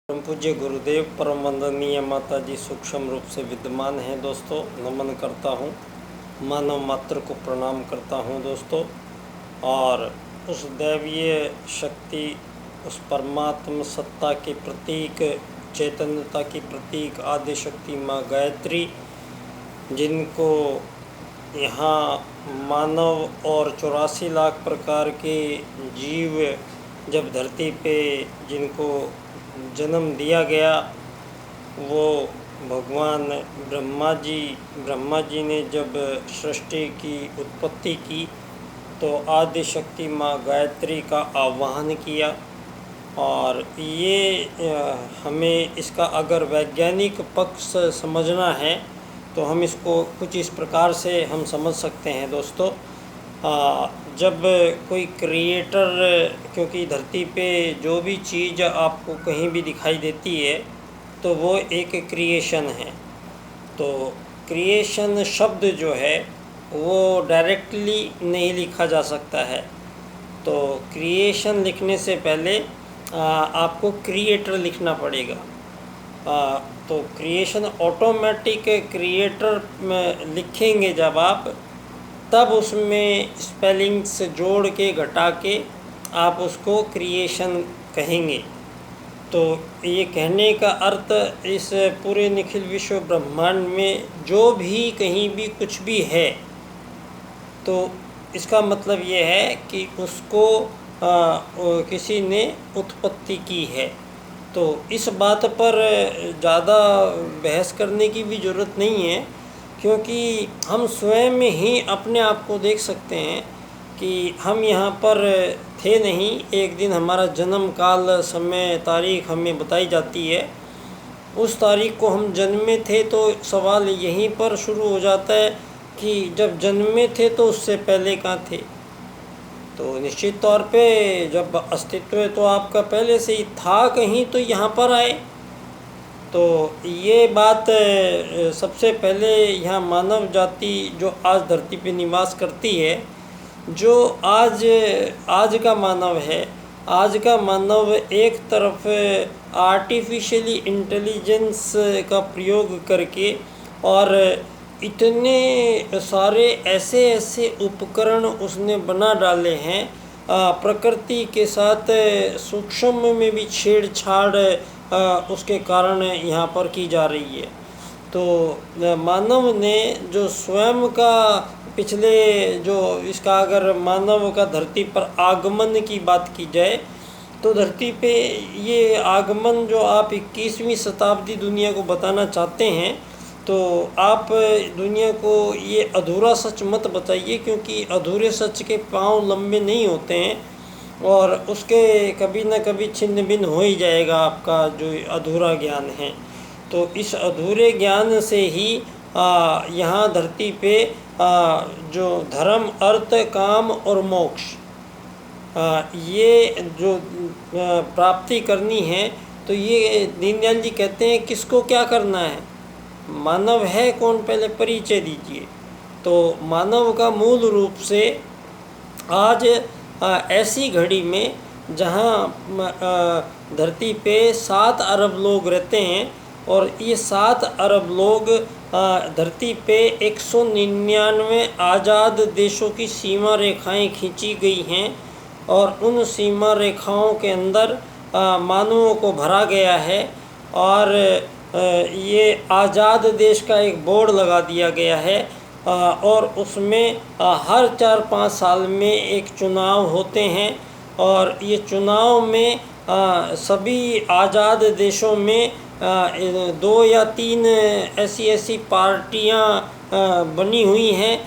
परम पूज्य गुरुदेव परम वंदनीय माता जी सूक्ष्म रूप से विद्यमान हैं दोस्तों। नमन करता हूँ, मानव मात्र को प्रणाम करता हूँ दोस्तों। और उस दैवीय शक्ति, उस परमात्म सत्ता के प्रतीक, चैतन्यता की प्रतीक आदि शक्ति माँ गायत्री, जिनको यहाँ मानव और 84 लाख प्रकार के जीव जब धरती पे जिनको जन्म दिया गया, वो भगवान ब्रह्मा जी ने जब सृष्टि की उत्पत्ति की तो आदि शक्ति माँ गायत्री का आवाहन किया। और ये हमें इसका अगर वैज्ञानिक पक्ष समझना है तो हम इसको कुछ इस प्रकार से हम समझ सकते हैं दोस्तों। जब कोई क्रिएटर, क्योंकि धरती पे जो भी चीज़ आपको कहीं भी दिखाई देती है तो वो एक क्रिएशन है। तो क्रिएशन शब्द जो है वो डायरेक्टली नहीं लिखा जा सकता है। तो क्रिएशन लिखने से पहले आपको क्रिएटर लिखना पड़ेगा। तो क्रिएशन ऑटोमेटिक क्रिएटर में लिखेंगे जब आप, तब उसमें स्पेलिंग्स जोड़ के घटा के आप उसको क्रिएशन कहेंगे। तो ये कहने का अर्थ, इस पूरे निखिल विश्व ब्रह्मांड में जो भी कहीं भी कुछ भी है, तो इसका मतलब ये है कि उसको किसी ने उत्पत्ति की है। तो इस बात पर ज़्यादा बहस करने की भी ज़रूरत नहीं है, क्योंकि हम स्वयं ही अपने आप को देख सकते हैं कि हम यहाँ पर थे नहीं। एक दिन हमारा जन्म काल, समय, तारीख हमें बताई जाती है। उस तारीख को हम जन्मे थे, तो सवाल यहीं पर शुरू हो जाता है कि जब जन्मे थे तो उससे पहले कहाँ थे। तो निश्चित तौर पे जब अस्तित्व तो आपका पहले से ही था कहीं, तो यहाँ पर आए। तो ये बात सबसे पहले यहाँ मानव जाति जो आज धरती पे निवास करती है, जो आज का मानव है, आज का मानव एक तरफ आर्टिफिशियली इंटेलिजेंस का प्रयोग करके और इतने सारे ऐसे उपकरण उसने बना डाले हैं, प्रकृति के साथ सूक्ष्म में भी छेड़छाड़ उसके कारण यहाँ पर की जा रही है। तो मानव ने जो स्वयं का पिछले जो इसका, अगर मानव का धरती पर आगमन की बात की जाए तो धरती पे ये आगमन जो आप 21वीं शताब्दी दुनिया को बताना चाहते हैं, तो आप दुनिया को ये अधूरा सच मत बताइए, क्योंकि अधूरे सच के पाँव लंबे नहीं होते हैं और उसके कभी न कभी छिन्न भिन्न हो ही जाएगा आपका जो अधूरा ज्ञान है। तो इस अधूरे ज्ञान से ही यहाँ धरती पे जो धर्म, अर्थ, काम और मोक्ष, ये जो प्राप्ति करनी है, तो ये दीनदयाल जी कहते हैं किसको क्या करना है, मानव है कौन, पहले परिचय दीजिए। तो मानव का मूल रूप से आज ऐसी घड़ी में जहाँ धरती पे 7 अरब लोग रहते हैं, और ये 7 अरब लोग धरती पे 199 आज़ाद देशों की सीमा रेखाएं खींची गई हैं, और उन सीमा रेखाओं के अंदर मानवों को भरा गया है। और ये आज़ाद देश का एक बोर्ड लगा दिया गया है, और उसमें हर 4-5 साल में एक चुनाव होते हैं, और ये चुनाव में सभी आज़ाद देशों में 2 या 3 ऐसी पार्टियां बनी हुई हैं,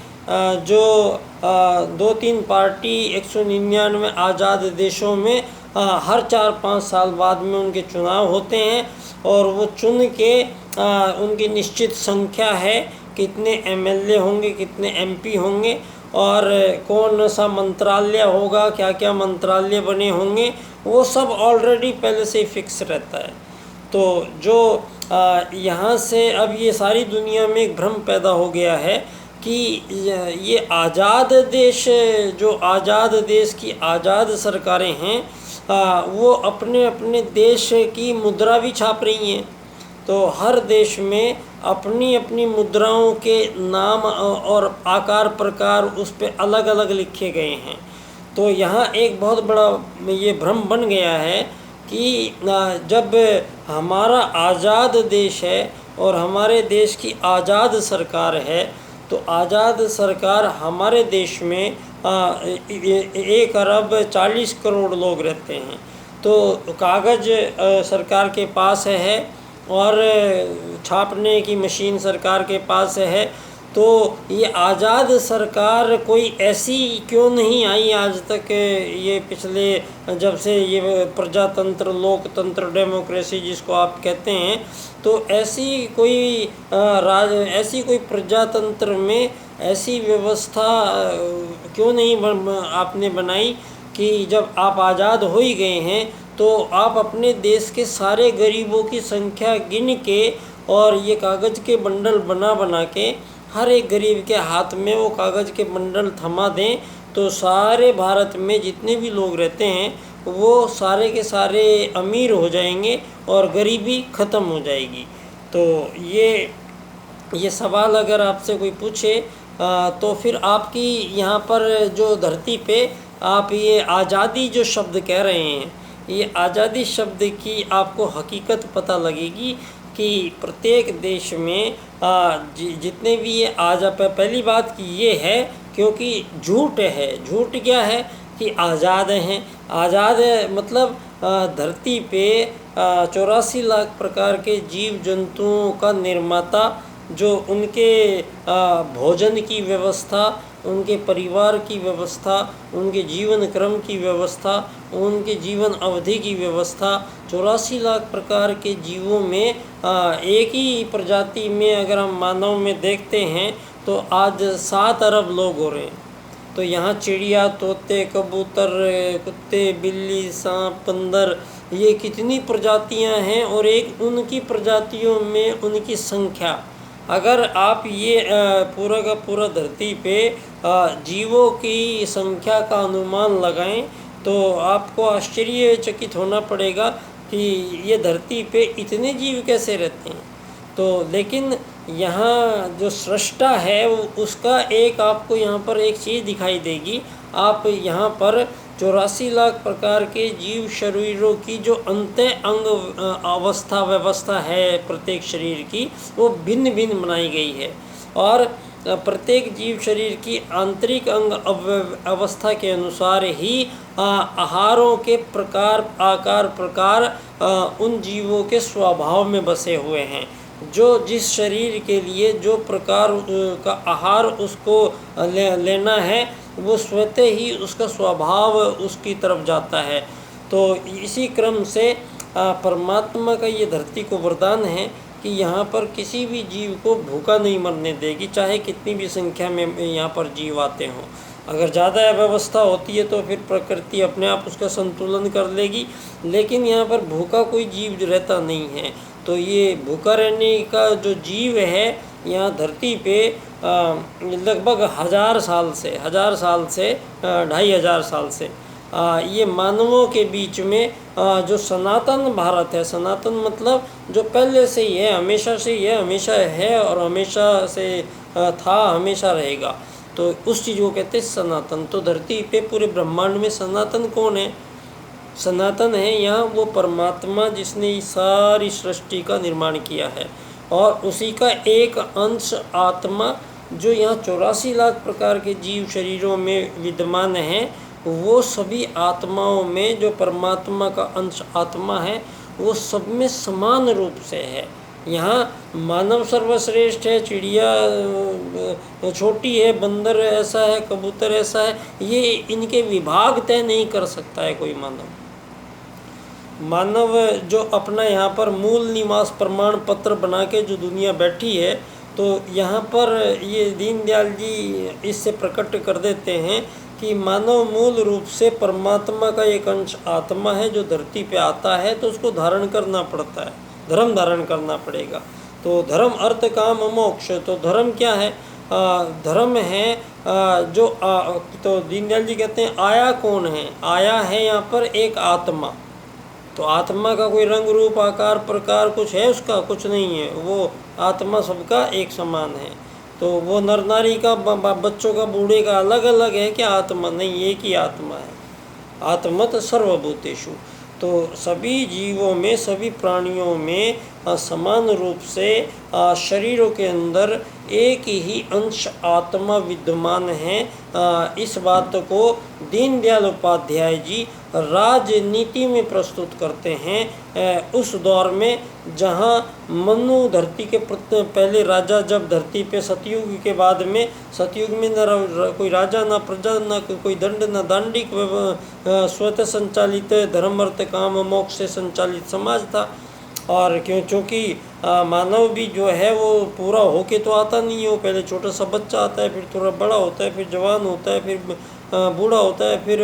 जो 2-3 पार्टी 199 आज़ाद देशों में हर 4-5 साल बाद में उनके चुनाव होते हैं, और वो चुन के उनकी निश्चित संख्या है, कितने एमएलए होंगे, कितने एमपी होंगे, और कौन सा मंत्रालय होगा, क्या क्या मंत्रालय बने होंगे, वो सब ऑलरेडी पहले से ही फिक्स रहता है। तो जो यहाँ से अब ये सारी दुनिया में एक भ्रम पैदा हो गया है कि ये आज़ाद देश, जो आज़ाद देश की आज़ाद सरकारें हैं, वो अपने अपने देश की मुद्रा भी छाप रही हैं। तो हर देश में अपनी अपनी मुद्राओं के नाम और आकार प्रकार उस पर अलग अलग लिखे गए हैं। तो यहाँ एक बहुत बड़ा ये भ्रम बन गया है कि जब हमारा आज़ाद देश है और हमारे देश की आज़ाद सरकार है, तो आज़ाद सरकार हमारे देश में 1 अरब 40 करोड़ लोग रहते हैं। तो कागज़ सरकार के पास है और छापने की मशीन सरकार के पास है। तो ये आज़ाद सरकार कोई ऐसी क्यों नहीं आई आज तक, ये पिछले जब से ये प्रजातंत्र, लोकतंत्र, डेमोक्रेसी जिसको आप कहते हैं, तो ऐसी कोई प्रजातंत्र में ऐसी व्यवस्था क्यों नहीं आपने बनाई कि जब आप आज़ाद हो ही गए हैं तो आप अपने देश के सारे गरीबों की संख्या गिन के और ये कागज़ के बंडल बना के हर एक गरीब के हाथ में वो कागज़ के बंडल थमा दें, तो सारे भारत में जितने भी लोग रहते हैं वो सारे के सारे अमीर हो जाएंगे और गरीबी ख़त्म हो जाएगी। तो ये सवाल अगर आपसे कोई पूछे तो फिर आपकी यहाँ पर जो धरती पे आप ये आज़ादी जो शब्द कह रहे हैं, ये आज़ादी शब्द की आपको हकीकत पता लगेगी कि प्रत्येक देश में जितने भी ये पहली बात की ये है क्योंकि झूठ है। झूठ क्या है कि आज़ाद हैं। आज़ाद मतलब धरती पे 84 लाख प्रकार के जीव जंतुओं का निर्माता, जो उनके भोजन की व्यवस्था, उनके परिवार की व्यवस्था, उनके जीवन क्रम की व्यवस्था, उनके जीवन अवधि की व्यवस्था, 84 लाख प्रकार के जीवों में एक ही प्रजाति में अगर हम मानव में देखते हैं तो आज 7 अरब लोग हो रहे हैं। तो यहाँ चिड़िया, तोते, कबूतर, कुत्ते, बिल्ली, सांप, बंदर, ये कितनी प्रजातियाँ हैं और एक उनकी प्रजातियों में उनकी संख्या, अगर आप ये पूरा का पूरा धरती पे जीवों की संख्या का अनुमान लगाएं तो आपको आश्चर्यचकित होना पड़ेगा कि ये धरती पे इतने जीव कैसे रहते हैं। तो लेकिन यहाँ जो सृष्टा है उसका एक आपको यहाँ पर एक चीज़ दिखाई देगी। आप यहाँ पर 84 लाख प्रकार के जीव शरीरों की जो अंत अंग व्यवस्था है प्रत्येक शरीर की, वो भिन्न भिन्न बनाई गई है और प्रत्येक जीव शरीर की आंतरिक अंग अवस्था के अनुसार ही आहारों के प्रकार, आकार, प्रकार उन जीवों के स्वभाव में बसे हुए हैं। जो जिस शरीर के लिए जो प्रकार का आहार उसको लेना है, वो स्वतः ही उसका स्वभाव उसकी तरफ जाता है। तो इसी क्रम से परमात्मा का ये धरती को वरदान है कि यहाँ पर किसी भी जीव को भूखा नहीं मरने देगी, चाहे कितनी भी संख्या में यहाँ पर जीव आते हों। अगर ज़्यादा अव्यवस्था होती है तो फिर प्रकृति अपने आप उसका संतुलन कर लेगी, लेकिन यहाँ पर भूखा कोई जीव रहता नहीं है। तो ये भूखा रहने का जो जीव है यहाँ धरती पे लगभग 1000 साल से 2500 साल से ये मानवों के बीच में जो सनातन भारत है, सनातन मतलब जो पहले से ही है, हमेशा से ही है, हमेशा है और हमेशा से था, हमेशा रहेगा, तो उस चीज़ को कहते हैं सनातन। तो धरती पे पूरे ब्रह्मांड में सनातन कौन है? सनातन है यहाँ वो परमात्मा जिसने इस सारी सृष्टि का निर्माण किया है और उसी का एक अंश आत्मा जो यहाँ 84 लाख प्रकार के जीव शरीरों में विद्यमान है, वो सभी आत्माओं में जो परमात्मा का अंश आत्मा है वो सब में समान रूप से है। यहाँ मानव सर्वश्रेष्ठ है, चिड़िया छोटी है, बंदर ऐसा है, कबूतर ऐसा है, ये इनके विभाग तय नहीं कर सकता है कोई मानव जो अपना यहाँ पर मूल निवास प्रमाण पत्र बना के जो दुनिया बैठी है, तो यहाँ पर ये दीनदयाल जी इससे प्रकट कर देते हैं कि मानव मूल रूप से परमात्मा का एक अंश आत्मा है जो धरती पे आता है, तो उसको धारण करना पड़ता है, धर्म धारण करना पड़ेगा। तो धर्म अर्थ काम मोक्ष, तो धर्म क्या है? धर्म है जो तो दीनदयाल जी कहते हैं आया कौन है? आया है यहाँ पर एक आत्मा। तो आत्मा का कोई रंग रूप आकार प्रकार कुछ है? उसका कुछ नहीं है। वो आत्मा सबका एक समान है। तो वो नर नारी का बच्चों का बूढ़े का अलग अलग है क्या? आत्मा नहीं, एक ही आत्मा है। आत्मत सर्वभूतेषु। तो सभी जीवों में सभी प्राणियों में समान रूप से शरीरों के अंदर एक ही अंश आत्मा विद्यमान है। इस बात को दीनदयाल उपाध्याय जी राजनीति में प्रस्तुत करते हैं। उस दौर में जहाँ मनु धरती के पहले राजा जब धरती पे सतयुग के बाद में, सतयुग में न कोई राजा न प्रजा न कोई दंड न दांडिक स्वतः संचालित धर्म अर्थ काम मोक्ष से संचालित समाज था। और चूँकि मानव भी जो है वो पूरा होके तो आता नहीं है। वो पहले छोटा सा बच्चा आता है, फिर थोड़ा बड़ा होता है, फिर जवान होता है, फिर बूढ़ा होता है, फिर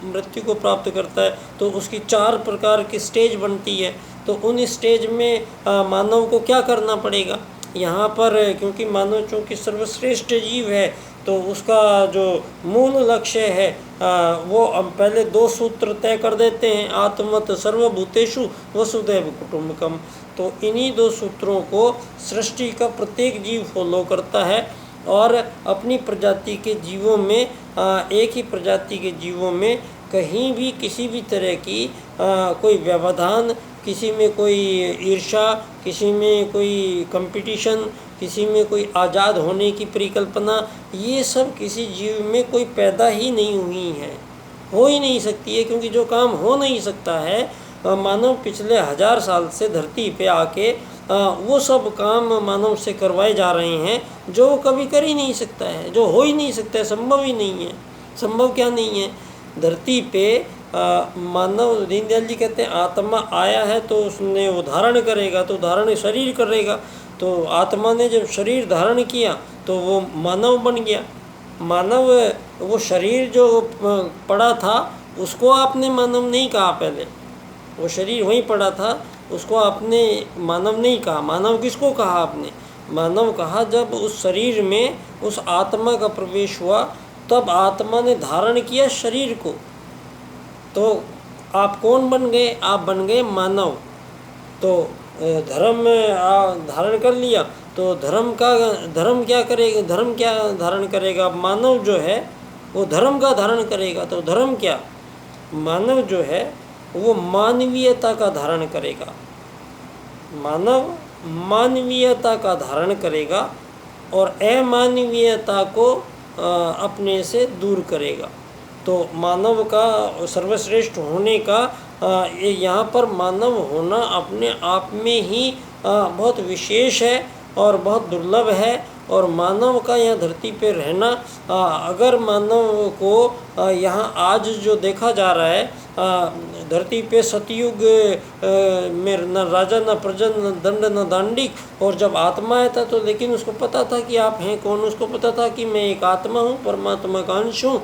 मृत्यु को प्राप्त करता है। तो उसकी 4 प्रकार की स्टेज बनती है। तो उन स्टेज में मानव को क्या करना पड़ेगा यहाँ पर? क्योंकि मानव चूँकि सर्वश्रेष्ठ जीव है तो उसका जो मूल लक्ष्य है वो हम पहले 2 सूत्र तय कर देते हैं। आत्मत सर्वभूतेषु वसुधैव कुटुम्बकम। तो इन्हीं 2 सूत्रों को सृष्टि का प्रत्येक जीव फॉलो करता है और अपनी प्रजाति के जीवों में एक ही प्रजाति के जीवों में कहीं भी किसी भी तरह की कोई व्यवधान, किसी में कोई ईर्ष्या, किसी में कोई कंपटीशन, किसी में कोई आज़ाद होने की परिकल्पना, ये सब किसी जीव में कोई पैदा ही नहीं हुई है, हो ही नहीं सकती है। क्योंकि जो काम हो नहीं सकता है, मानव पिछले 1000 साल से धरती पे आके वो सब काम मानव से करवाए जा रहे हैं जो कभी कर ही नहीं सकता है, जो हो ही नहीं सकता है, संभव ही नहीं है। संभव क्या नहीं है? धरती पे मानव, दीनदयाल जी कहते हैं आत्मा आया है तो उसने वो धारण करेगा, तो धारण शरीर करेगा। तो आत्मा ने जब शरीर धारण किया तो वो मानव बन गया। मानव, वो शरीर जो पड़ा था उसको आपने मानव नहीं कहा। पहले वो शरीर वहीं पड़ा था, उसको आपने मानव नहीं कहा। मानव किसको कहा आपने? मानव कहा जब उस शरीर में उस आत्मा का प्रवेश हुआ, तब आत्मा ने धारण किया शरीर को। तो आप कौन बन गए? आप बन गए मानव। तो धर्म धारण कर लिया, तो धर्म क्या करेगा? धर्म क्या धारण करेगा? मानव जो है वो धर्म का धारण करेगा। तो धर्म क्या? मानव जो है वो मानवीयता का धारण करेगा। मानव मानवीयता का धारण करेगा और अमानवीयता को अपने से दूर करेगा। तो मानव का सर्वश्रेष्ठ होने का यहाँ पर मानव होना अपने आप में ही बहुत विशेष है और बहुत दुर्लभ है। और मानव का यहाँ धरती पे रहना, अगर मानव को यहाँ आज जो देखा जा रहा है, धरती पे सतयुग में न राजा न प्रजा न दंड न दांडिक, और जब आत्मा आया था तो लेकिन उसको पता था कि आप हैं कौन। उसको पता था कि मैं एक आत्मा हूँ, परमात्मा का अंश हूँ।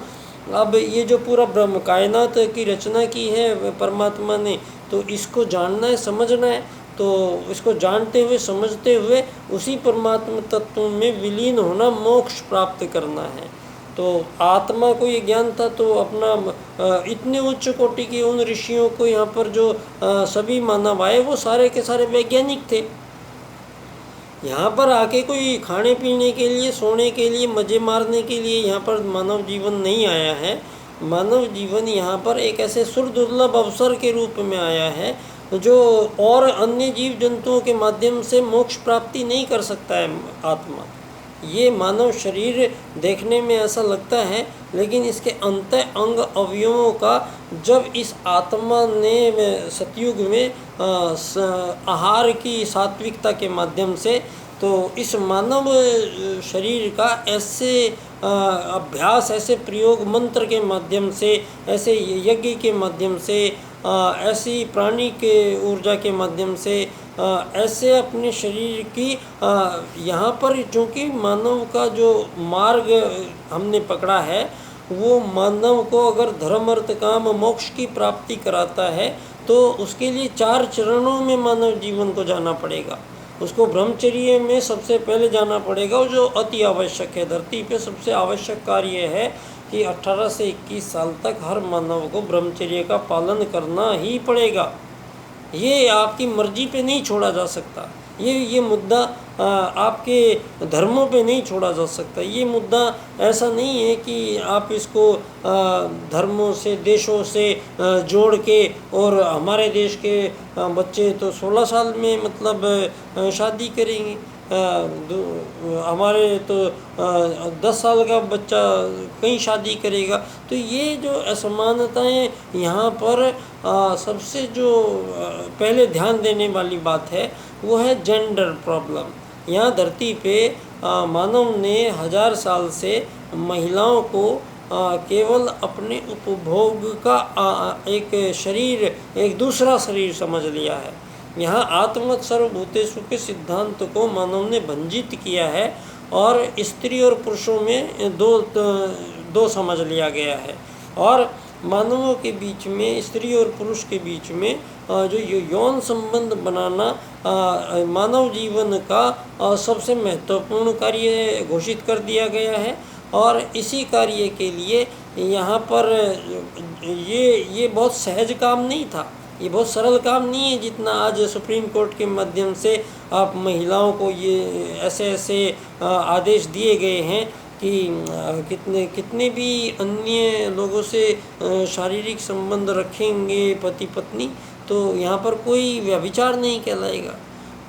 अब ये जो पूरा ब्रह्म कायनात की रचना की है परमात्मा ने, तो इसको जानना है, समझना है। तो इसको जानते हुए समझते हुए उसी परमात्मा तत्व में विलीन होना, मोक्ष प्राप्त करना है। तो आत्मा को ये ज्ञान था। तो अपना इतने उच्च कोटि के उन ऋषियों को यहाँ पर जो सभी मानव आए वो सारे के सारे वैज्ञानिक थे। यहाँ पर आके कोई खाने पीने के लिए, सोने के लिए, मज़े मारने के लिए यहाँ पर मानव जीवन नहीं आया है। मानव जीवन यहाँ पर एक ऐसे सुरदुर्लभ अवसर के रूप में आया है जो और अन्य जीव जंतुओं के माध्यम से मोक्ष प्राप्ति नहीं कर सकता है आत्मा। ये मानव शरीर देखने में ऐसा लगता है, लेकिन इसके अंत अंग अवयवों का जब इस आत्मा ने सतयुग में आहार की सात्विकता के माध्यम से, तो इस मानव शरीर का ऐसे अभ्यास, ऐसे प्रयोग मंत्र के माध्यम से, ऐसे यज्ञ के माध्यम से, ऐसी प्राणी के ऊर्जा के माध्यम से, ऐसे अपने शरीर की यहाँ पर चूँकि मानव का जो मार्ग हमने पकड़ा है वो मानव को अगर धर्म अर्थ काम मोक्ष की प्राप्ति कराता है, तो उसके लिए 4 चरणों में मानव जीवन को जाना पड़ेगा। उसको ब्रह्मचर्य में सबसे पहले जाना पड़ेगा, और जो अति आवश्यक है। धरती पे सबसे आवश्यक कार्य है कि 18 से 21 साल तक हर मानव को ब्रह्मचर्य का पालन करना ही पड़ेगा। ये आपकी मर्जी पे नहीं छोड़ा जा सकता। ये मुद्दा आपके धर्मों पे नहीं छोड़ा जा सकता। ये मुद्दा ऐसा नहीं है कि आप इसको धर्मों से, देशों से जोड़ के, और हमारे देश के बच्चे तो 16 साल में मतलब शादी करेंगे, हमारे तो 10 साल का बच्चा कहीं शादी करेगा। तो ये जो असमानताएं यहाँ पर सबसे जो पहले ध्यान देने वाली बात है वो है जेंडर प्रॉब्लम। यहाँ धरती पे मानव ने 1000 साल से महिलाओं को केवल अपने उपभोग का एक शरीर, एक दूसरा शरीर समझ लिया है। यहाँ आत्मवत् सर्वभूतेषु के सिद्धांत को मानव ने भंजित किया है, और स्त्री और पुरुषों में दो समझ लिया गया है। और मानवों के बीच में, स्त्री और पुरुष के बीच में जो यौन संबंध बनाना मानव जीवन का सबसे महत्वपूर्ण कार्य घोषित कर दिया गया है। और इसी कार्य के लिए यहाँ पर ये बहुत सहज काम नहीं था, ये बहुत सरल काम नहीं है जितना आज सुप्रीम कोर्ट के माध्यम से आप महिलाओं को ये ऐसे आदेश दिए गए हैं कि कितने भी अन्य लोगों से शारीरिक संबंध रखेंगे पति पत्नी, तो यहाँ पर कोई व्यभिचार नहीं कहलाएगा।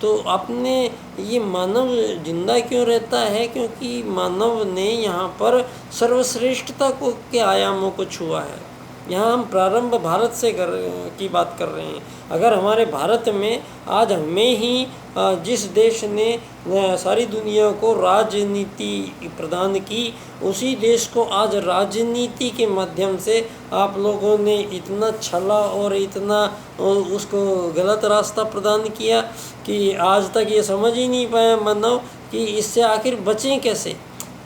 तो आपने ये मानव जिंदा क्यों रहता है? क्योंकि मानव ने यहाँ पर सर्वश्रेष्ठता के आयामों को छुआ है। यहाँ हम प्रारंभ भारत से की बात कर रहे हैं। अगर हमारे भारत में आज हमें ही जिस देश ने सारी दुनिया को राजनीति प्रदान की, उसी देश को आज राजनीति के माध्यम से आप लोगों ने इतना छला और इतना उसको गलत रास्ता प्रदान किया कि आज तक ये समझ ही नहीं पाया मानव कि इससे आखिर बचें कैसे।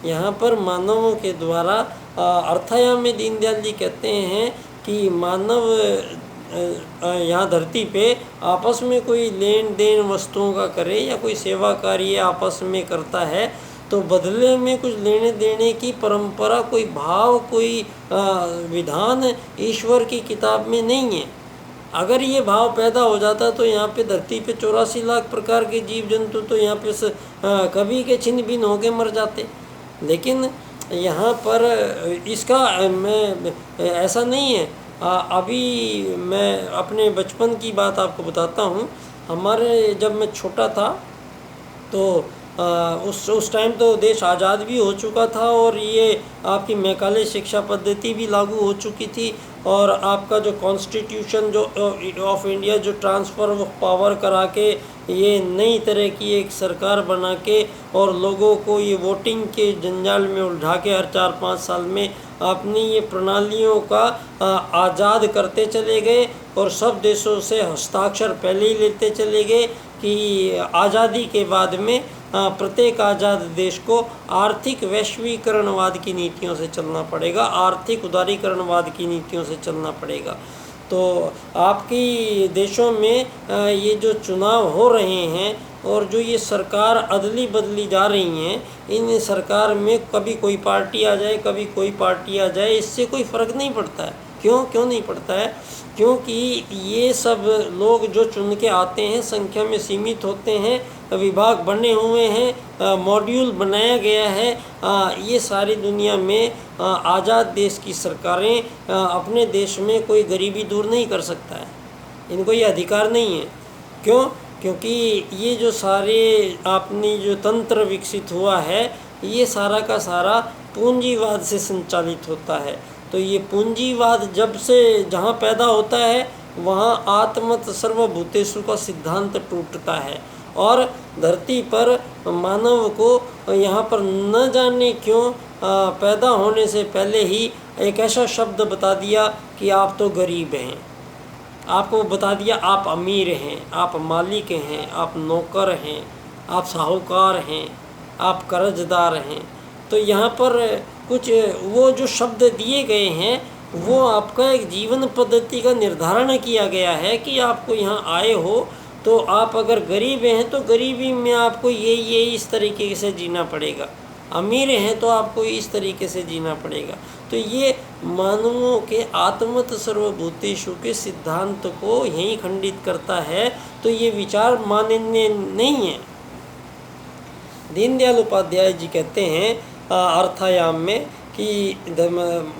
यहाँ पर मानवों के द्वारा अर्थायाम में दीनदयाल जी कहते हैं कि मानव यहाँ धरती पे आपस में कोई लेन देन वस्तुओं का करे या कोई सेवा कार्य आपस में करता है, तो बदले में कुछ लेने देने की परंपरा, कोई भाव, कोई विधान ईश्वर की किताब में नहीं है। अगर ये भाव पैदा हो जाता तो यहाँ पे धरती पे 84 लाख प्रकार के जीव जंतु तो यहाँ पे कभी के छिन्न भिन्न होके मर जाते। लेकिन यहाँ पर इसका मैं ऐसा नहीं है। अभी मैं अपने बचपन की बात आपको बताता हूँ। हमारे जब मैं छोटा था तो उस टाइम तो देश आज़ाद भी हो चुका था, और ये आपकी मैकाले शिक्षा पद्धति भी लागू हो चुकी थी, और आपका जो कॉन्स्टिट्यूशन जो ऑफ इंडिया जो ट्रांसफ़र ऑफ पावर करा के ये नई तरह की एक सरकार बना के और लोगों को ये वोटिंग के जंजाल में उलझा के हर 4-5 साल में अपनी ये प्रणालियों का आज़ाद करते चले गए, और सब देशों से हस्ताक्षर पहले ही लेते चले गए कि आज़ादी के बाद में प्रत्येक आज़ाद देश को आर्थिक वैश्वीकरणवाद की नीतियों से चलना पड़ेगा, आर्थिक उदारीकरणवाद की नीतियों से चलना पड़ेगा। तो आपकी देशों में ये जो चुनाव हो रहे हैं और जो ये सरकार अदली बदली जा रही हैं, इन सरकार में कभी कोई पार्टी आ जाए, कभी कोई पार्टी आ जाए, इससे कोई फ़र्क नहीं पड़ता है। क्यों नहीं पड़ता है? क्योंकि ये सब लोग जो चुन के आते हैं संख्या में सीमित होते हैं, विभाग बने हुए हैं, मॉड्यूल बनाया गया है। ये सारी दुनिया में आज़ाद देश की सरकारें अपने देश में कोई गरीबी दूर नहीं कर सकता है, इनको ये अधिकार नहीं है। क्यों? क्योंकि ये जो सारे आपने जो तंत्र विकसित हुआ है, ये सारा का सारा पूंजीवाद से संचालित होता है। तो ये पूंजीवाद जब से जहाँ पैदा होता है वहाँ आत्मत सर्वभूतेषु का सिद्धांत टूटता है, और धरती पर मानव को यहाँ पर न जाने क्यों पैदा होने से पहले ही एक ऐसा शब्द बता दिया कि आप तो गरीब हैं, आपको बता दिया आप अमीर हैं, आप मालिक हैं, आप नौकर हैं, आप साहूकार हैं, आप कर्जदार हैं। तो यहाँ पर कुछ वो जो शब्द दिए गए हैं वो आपका एक जीवन पद्धति का निर्धारण किया गया है कि आपको यहाँ आए हो तो आप अगर गरीब हैं तो गरीबी में आपको ये इस तरीके से जीना पड़ेगा, अमीर हैं तो आपको इस तरीके से जीना पड़ेगा। तो ये मानवों के आत्मत सर्वभूतेषु के सिद्धांत को यहीं खंडित करता है। तो ये विचार माननीय नहीं है। दीनदयाल उपाध्याय जी कहते हैं अर्थायाम में कि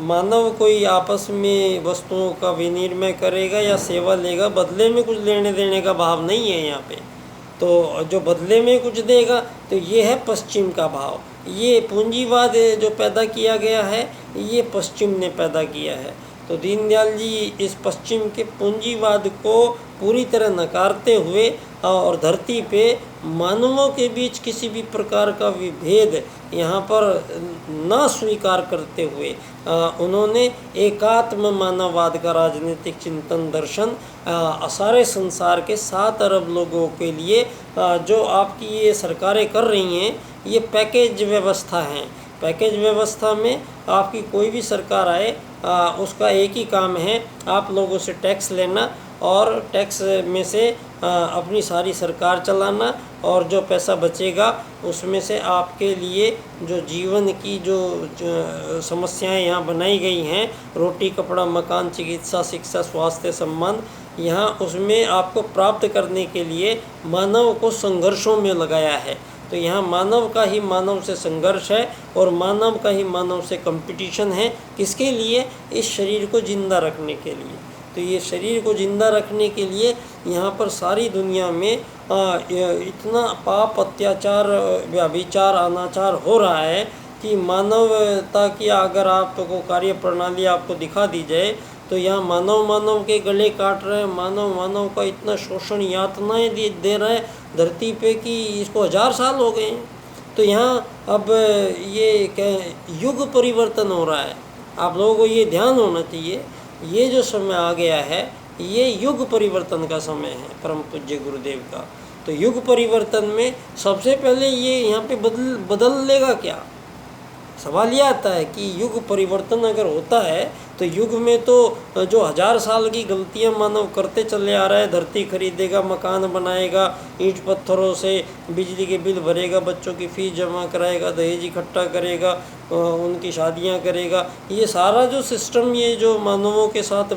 मानव कोई आपस में वस्तुओं का विनिमय करेगा या सेवा लेगा, बदले में कुछ लेने देने का भाव नहीं है यहाँ पे। तो जो बदले में कुछ देगा तो ये है पश्चिम का भाव। ये पूंजीवाद जो पैदा किया गया है ये पश्चिम ने पैदा किया है। तो दीनदयाल जी इस पश्चिम के पूंजीवाद को पूरी तरह नकारते हुए और धरती पे मानवों के बीच किसी भी प्रकार का विभेद यहाँ पर न स्वीकार करते हुए उन्होंने एकात्म मानववाद का राजनीतिक चिंतन दर्शन सारे संसार के 7 अरब लोगों के लिए जो आपकी ये सरकारें कर रही हैं, ये पैकेज व्यवस्था है। पैकेज व्यवस्था में आपकी कोई भी सरकार आए उसका एक ही काम है, आप लोगों से टैक्स लेना और टैक्स में से अपनी सारी सरकार चलाना, और जो पैसा बचेगा उसमें से आपके लिए जो जीवन की जो समस्याएं यहाँ बनाई गई हैं, रोटी कपड़ा मकान चिकित्सा शिक्षा स्वास्थ्य सम्मान, यहाँ उसमें आपको प्राप्त करने के लिए मानव को संघर्षों में लगाया है। तो यहाँ मानव का ही मानव से संघर्ष है और मानव का ही मानव से कंपटीशन है। किसके लिए? इस शरीर को जिंदा रखने के लिए। तो ये शरीर को जिंदा रखने के लिए यहाँ पर सारी दुनिया में इतना पाप अत्याचार व्यभिचार अनाचार हो रहा है कि मानवता की अगर आपको कार्य प्रणाली आपको दिखा दी जाए तो यहाँ मानव के गले काट रहे हैं, मानव का इतना शोषण यातनाएं दे रहा है धरती पे कि इसको 1000 साल हो गए हैं। तो यहाँ अब ये युग परिवर्तन हो रहा है। आप लोगों को ये ध्यान होना चाहिए, ये जो समय आ गया है ये युग परिवर्तन का समय है परम पूज्य गुरुदेव का। तो युग परिवर्तन में सबसे पहले ये यहाँ पे बदल लेगा क्या? सवाल यह आता है कि युग परिवर्तन अगर होता है तो युग में तो जो 1000 साल की गलतियां मानव करते चले आ रहा है, धरती खरीदेगा, मकान बनाएगा, ईंट पत्थरों से बिजली के बिल भरेगा, बच्चों की फीस जमा कराएगा, दहेज इकट्ठा करेगा, उनकी शादियां करेगा, ये सारा जो सिस्टम ये जो मानवों के साथ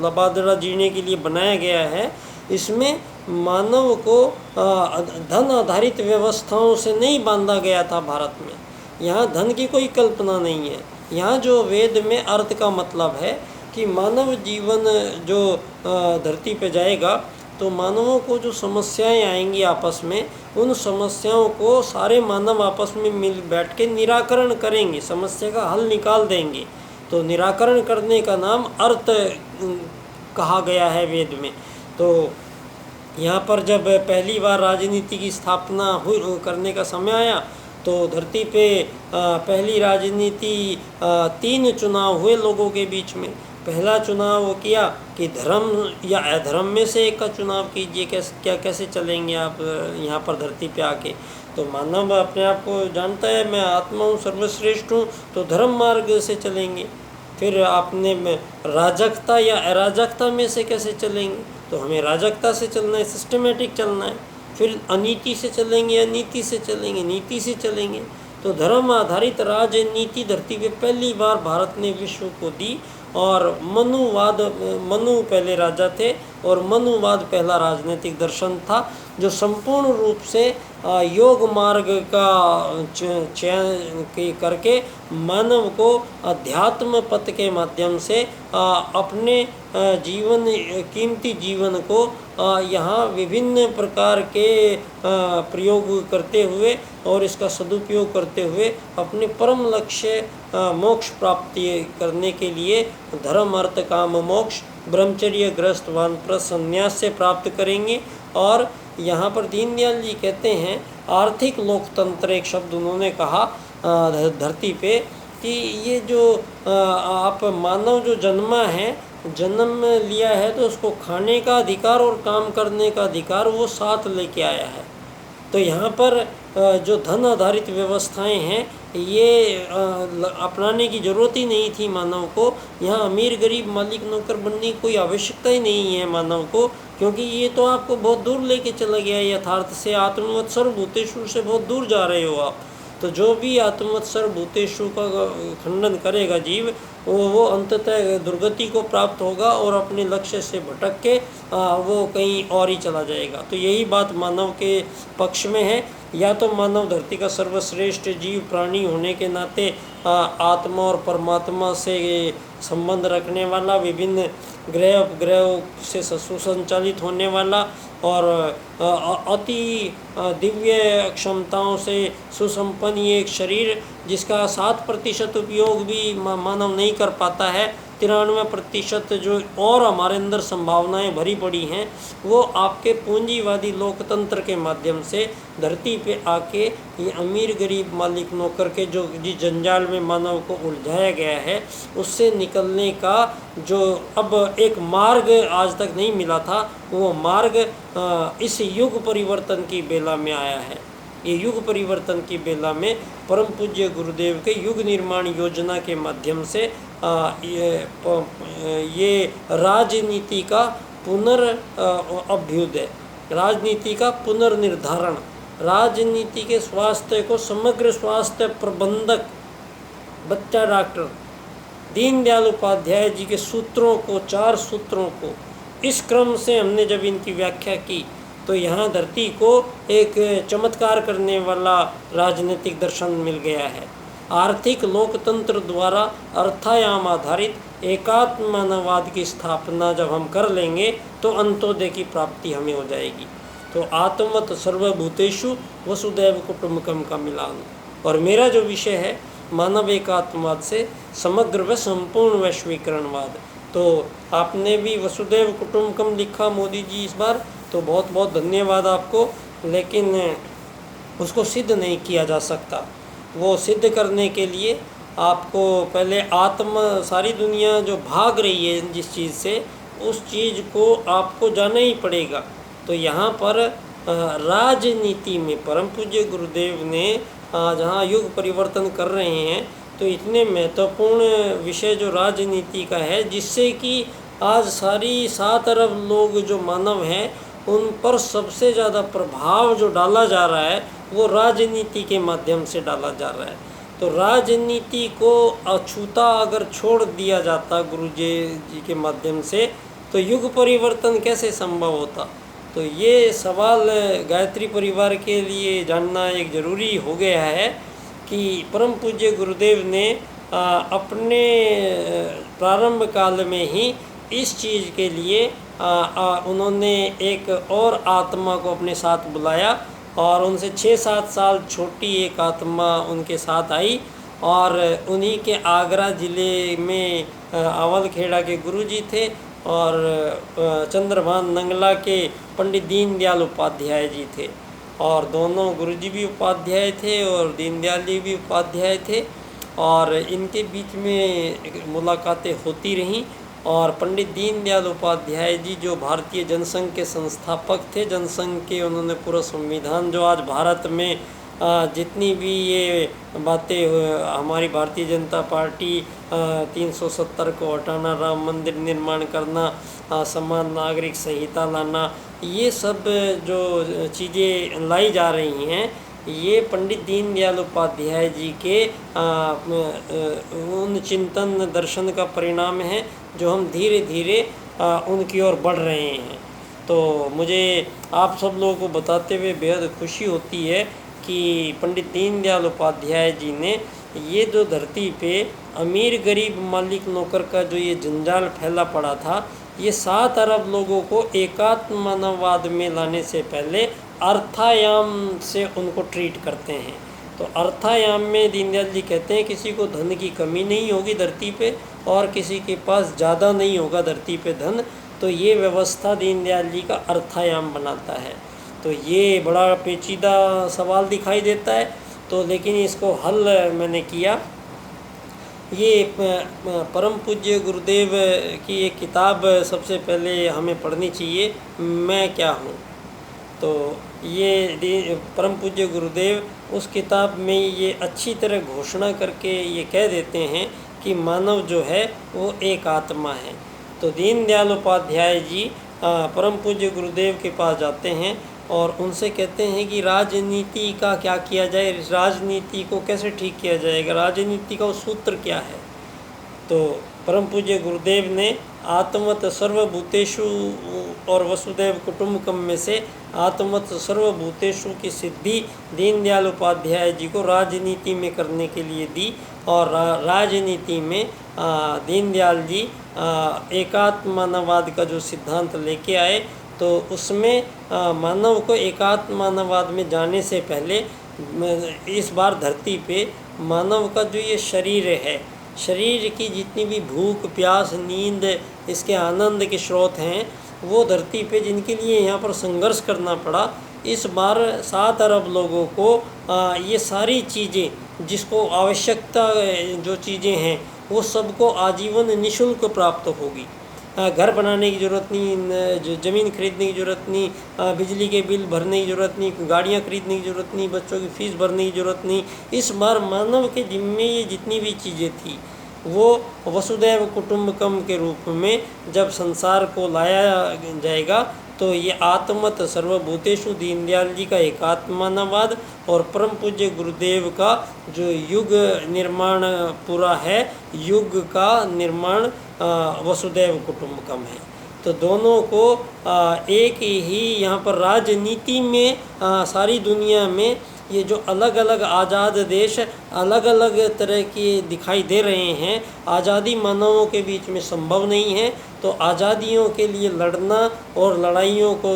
लबादड़ा जीने के लिए बनाया गया है, इसमें मानव को धन आधारित व्यवस्थाओं से नहीं बांधा गया था। भारत में यहाँ धन की कोई कल्पना नहीं है। यहाँ जो वेद में अर्थ का मतलब है कि मानव जीवन जो धरती पे जाएगा तो मानवों को जो समस्याएं आएंगी आपस में, उन समस्याओं को सारे मानव आपस में मिल बैठ के निराकरण करेंगे, समस्या का हल निकाल देंगे। तो निराकरण करने का नाम अर्थ कहा गया है वेद में। तो यहाँ पर जब पहली बार राजनीति की स्थापना करने का समय आया तो धरती पे पहली राजनीति 3 चुनाव हुए लोगों के बीच में। पहला चुनाव वो किया कि धर्म या अधर्म में से एक का चुनाव कीजिए, कैसे चलेंगे आप यहाँ पर धरती पे आके। तो मानव अपने आप को जानता है मैं आत्मा हूँ, सर्वश्रेष्ठ हूँ, तो धर्म मार्ग से चलेंगे। फिर आपने राजकता या अराजकता में से कैसे चलेंगे, तो हमें राजकता से चलना है, सिस्टमेटिक चलना है। फिर अनीति से चलेंगे, अनीति से चलेंगे, नीति से चलेंगे। तो धर्म आधारित राजनीति धरती पे पहली बार भारत ने विश्व को दी। और मनु पहले राजा थे और मनुवाद पहला राजनीतिक दर्शन था जो संपूर्ण रूप से योग मार्ग का चयन करके मानव को अध्यात्म पथ के माध्यम से अपने जीवन कीमती जीवन को यहाँ विभिन्न प्रकार के प्रयोग करते हुए और इसका सदुपयोग करते हुए अपने परम लक्ष्य मोक्ष प्राप्ति करने के लिए धर्म अर्थ काम मोक्ष ब्रह्मचर्य ग्रस्त वानप्रस्थ संन्यास से प्राप्त करेंगे। और यहाँ पर दीनदयाल जी कहते हैं आर्थिक लोकतंत्र एक शब्द उन्होंने कहा धरती पे कि ये जो आप मानव जो जन्म लिया है तो उसको खाने का अधिकार और काम करने का अधिकार वो साथ लेके आया है। तो यहाँ पर जो धन आधारित व्यवस्थाएं हैं ये अपनाने की ज़रूरत ही नहीं थी मानव को। यहाँ अमीर गरीब मालिक नौकर बनने की कोई आवश्यकता ही नहीं है मानव को, क्योंकि ये तो आपको बहुत दूर लेके चला गया यथार्थ से। आत्मवत् सर्वभूतेषु से बहुत दूर जा रहे हो आप। तो जो भी आत्मवत् सर्वभूतेषु का खंडन करेगा जीव, वो अंततः दुर्गति को प्राप्त होगा और अपने लक्ष्य से भटक के वो कहीं और ही चला जाएगा। तो यही बात मानव के पक्ष में है। या तो मानव धरती का सर्वश्रेष्ठ जीव प्राणी होने के नाते आत्मा और परमात्मा से संबंध रखने वाला, विभिन्न ग्रह उपग्रहों से सुसंचालित होने वाला और अति दिव्य क्षमताओं से सुसंपन्न ये एक शरीर, जिसका 7% उपयोग भी मानव नहीं कर पाता है। 93% जो और हमारे अंदर संभावनाएं भरी पड़ी हैं, वो आपके पूंजीवादी लोकतंत्र के माध्यम से धरती पे आके ये अमीर गरीब मालिक नौकर के जो जिस जंजाल में मानव को उलझाया गया है, उससे निकलने का जो अब एक मार्ग आज तक नहीं मिला था, वो मार्ग इस युग परिवर्तन की बेला में आया है। ये युग परिवर्तन की बेला में परम पूज्य गुरुदेव के युग निर्माण योजना के माध्यम से ये राजनीति का अभ्युदय, राजनीति का पुनर्निर्धारण, राजनीति के स्वास्थ्य को समग्र स्वास्थ्य प्रबंधक बच्चा डॉक्टर दीनदयाल उपाध्याय जी के सूत्रों को, 4 सूत्रों को इस क्रम से हमने जब इनकी व्याख्या की, तो यहाँ धरती को एक चमत्कार करने वाला राजनीतिक दर्शन मिल गया है। आर्थिक लोकतंत्र द्वारा अर्थायाम आधारित एकात्म मानववाद की स्थापना जब हम कर लेंगे तो अंत्योदय की प्राप्ति हमें हो जाएगी। तो आत्मवत् सर्वभूतेषु वसुदैव कुटुम्बकम का मिलान। और मेरा जो विषय है मानव एकात्मवाद से समग्र व संपूर्ण वैश्वीकरणवाद। तो आपने भी वसुदैव कुटुम्बकम लिखा मोदी जी इस बार, तो बहुत बहुत धन्यवाद आपको। लेकिन उसको सिद्ध नहीं किया जा सकता। वो सिद्ध करने के लिए आपको पहले सारी दुनिया जो भाग रही है जिस चीज़ से, उस चीज़ को आपको जाना ही पड़ेगा। तो यहाँ पर राजनीति में परम पूज्य गुरुदेव ने जहाँ युग परिवर्तन कर रहे हैं, तो इतने महत्वपूर्ण विषय जो राजनीति का है, जिससे कि आज सारी 7 अरब लोग जो मानव हैं, उन पर सबसे ज़्यादा प्रभाव जो डाला जा रहा है वो राजनीति के माध्यम से डाला जा रहा है। तो राजनीति को अछूता अगर छोड़ दिया जाता गुरु जी के माध्यम से, तो युग परिवर्तन कैसे संभव होता। तो ये सवाल गायत्री परिवार के लिए जानना एक ज़रूरी हो गया है कि परम पूज्य गुरुदेव ने अपने प्रारंभ काल में ही इस चीज़ के लिए उन्होंने एक और आत्मा को अपने साथ बुलाया और उनसे 6-7 साल छोटी एक आत्मा उनके साथ आई। और उन्हीं के आगरा ज़िले में अवलखेड़ा के गुरुजी थे और चंद्रभान नंगला के पंडित दीनदयाल उपाध्याय जी थे। और दोनों गुरुजी भी उपाध्याय थे और दीनदयाल जी भी उपाध्याय थे। और इनके बीच में मुलाकातें होती रहीं। और पंडित दीनदयाल उपाध्याय जी जो भारतीय जनसंघ के संस्थापक थे, जनसंघ के उन्होंने पूरा संविधान जो आज भारत में जितनी भी ये बातें हमारी भारतीय जनता पार्टी 370 को हटाना, राम मंदिर निर्माण करना, समान नागरिक संहिता लाना, ये सब जो चीज़ें लाई जा रही हैं, ये पंडित दीनदयाल उपाध्याय जी के उन चिंतन दर्शन का परिणाम है जो हम धीरे धीरे उनकी ओर बढ़ रहे हैं। तो मुझे आप सब लोगों को बताते हुए बेहद खुशी होती है कि पंडित दीनदयाल उपाध्याय जी ने ये जो धरती पे अमीर गरीब मालिक नौकर का जो ये जंजाल फैला पड़ा था, ये 7 अरब लोगों को एकात्म मानववाद में लाने से पहले अर्थायाम से उनको ट्रीट करते हैं। तो अर्थायाम में दीनदयाल जी कहते हैं किसी को धन की कमी नहीं होगी धरती पे और किसी के पास ज़्यादा नहीं होगा धरती पे धन। तो ये व्यवस्था दीनदयाल जी का अर्थायाम बनाता है। तो ये बड़ा पेचीदा सवाल दिखाई देता है, तो लेकिन इसको हल मैंने किया। ये परम पूज्य गुरुदेव की एक किताब सबसे पहले हमें पढ़नी चाहिए, मैं क्या हूँ। तो ये परम पूज्य गुरुदेव उस किताब में ये अच्छी तरह घोषणा करके ये कह देते हैं कि मानव जो है वो एक आत्मा है। तो दीनदयाल उपाध्याय जी परम पूज्य गुरुदेव के पास जाते हैं और उनसे कहते हैं कि राजनीति का क्या किया जाए, राजनीति को कैसे ठीक किया जाएगा, राजनीति का सूत्र क्या है। तो परम पूज्य गुरुदेव ने आत्मत सर्वभूतेषु और वसुदैव कुटुंबकम में से आत्मत सर्वभूतेषु की सिद्धि दीनदयाल उपाध्याय जी को राजनीति में करने के लिए दी। और राजनीति में दीनदयाल जी एकात्ममानवाद का जो सिद्धांत लेके आए, तो उसमें मानव को एकात्ममानवाद में जाने से पहले इस बार धरती पे मानव का जो ये शरीर है, शरीर की जितनी भी भूख प्यास नींद इसके आनंद के स्रोत हैं, वो धरती पे जिनके लिए यहाँ पर संघर्ष करना पड़ा, इस बार 7 अरब लोगों को ये सारी चीज़ें जिसको आवश्यकता जो चीज़ें हैं वो सबको आजीवन निःशुल्क प्राप्त होगी। घर बनाने की ज़रूरत नहीं, ज़मीन खरीदने की ज़रूरत नहीं, बिजली के बिल भरने की ज़रूरत नहीं, गाड़ियाँ खरीदने की ज़रूरत नहीं, बच्चों की फ़ीस भरने की ज़रूरत नहीं। इस बार मानव के जिम्मे ये जितनी भी चीज़ें थी वो वसुदैव कुटुंबकम के रूप में जब संसार को लाया जाएगा, तो ये आत्मत सर्वभूतेषु दीनदयाल जी का एकात्ममानवाद और परम पूज्य गुरुदेव का जो युग निर्माण पूरा है, युग का निर्माण वसुदैव कुटुंबकम है। तो दोनों को एक ही यहाँ पर राजनीति में सारी दुनिया में ये जो अलग अलग आज़ाद देश अलग अलग तरह के दिखाई दे रहे हैं, आज़ादी मानवों के बीच में संभव नहीं है। तो आज़ादियों के लिए लड़ना और लड़ाइयों को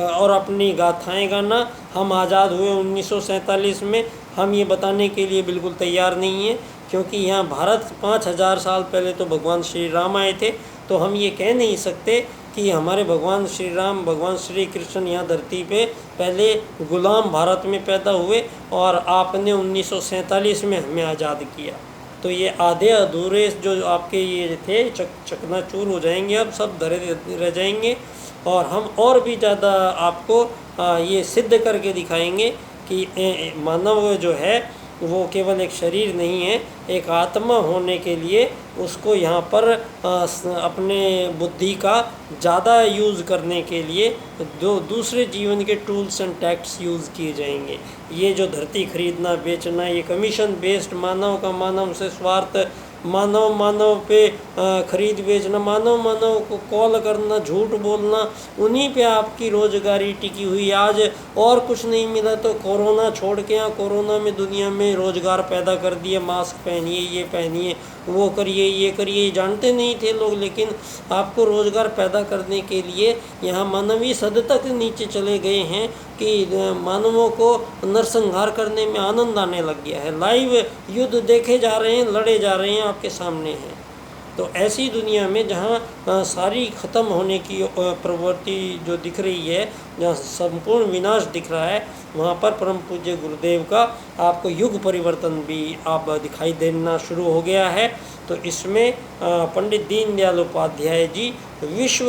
और अपनी गाथाएं गाना, हम आज़ाद हुए 1947 में, हम ये बताने के लिए बिल्कुल तैयार नहीं है, क्योंकि यहाँ भारत 5000 साल पहले तो भगवान श्री राम आए थे। तो हम ये कह नहीं सकते कि हमारे भगवान श्री राम भगवान श्री कृष्ण यहाँ धरती पे पहले गुलाम भारत में पैदा हुए और आपने 1947 में हमें आज़ाद किया। तो ये आधे अधूरे जो आपके ये थे चकनाचूर हो जाएंगे, अब सब धरे रह जाएंगे। और हम और भी ज़्यादा आपको ये सिद्ध करके दिखाएंगे कि मानव जो है वो केवल एक शरीर नहीं है, एक आत्मा होने के लिए उसको यहाँ पर अपने बुद्धि का ज़्यादा यूज़ करने के लिए दूसरे जीवन के टूल्स एंड टैक्ट्स यूज़ किए जाएंगे। ये जो धरती खरीदना बेचना, ये कमीशन बेस्ड मानव का मानव से स्वार्थ, मानव पे खरीद बेचना, मानव को कॉल करना, झूठ बोलना, उन्हीं पे आपकी रोजगारी टिकी हुई। आज और कुछ नहीं मिला तो कोरोना छोड़ के यहाँ कोरोना में दुनिया में रोजगार पैदा कर दिए, मास्क पहनिए, ये पहनिए, वो करिए, ये करिए, जानते नहीं थे लोग, लेकिन आपको रोजगार पैदा करने के लिए यहाँ मानवीय हद तक नीचे चले गए हैं कि मानवों को नरसंहार करने में आनंद आने लग गया है। लाइव युद्ध देखे जा रहे हैं, लड़े जा रहे हैं, आपके सामने हैं। तो ऐसी दुनिया में जहाँ सारी ख़त्म होने की प्रवृत्ति जो दिख रही है, जहाँ संपूर्ण विनाश दिख रहा है, वहाँ पर परम पूज्य गुरुदेव का आपको युग परिवर्तन भी आप दिखाई देना शुरू हो गया है। तो इसमें पंडित दीनदयाल उपाध्याय जी विश्व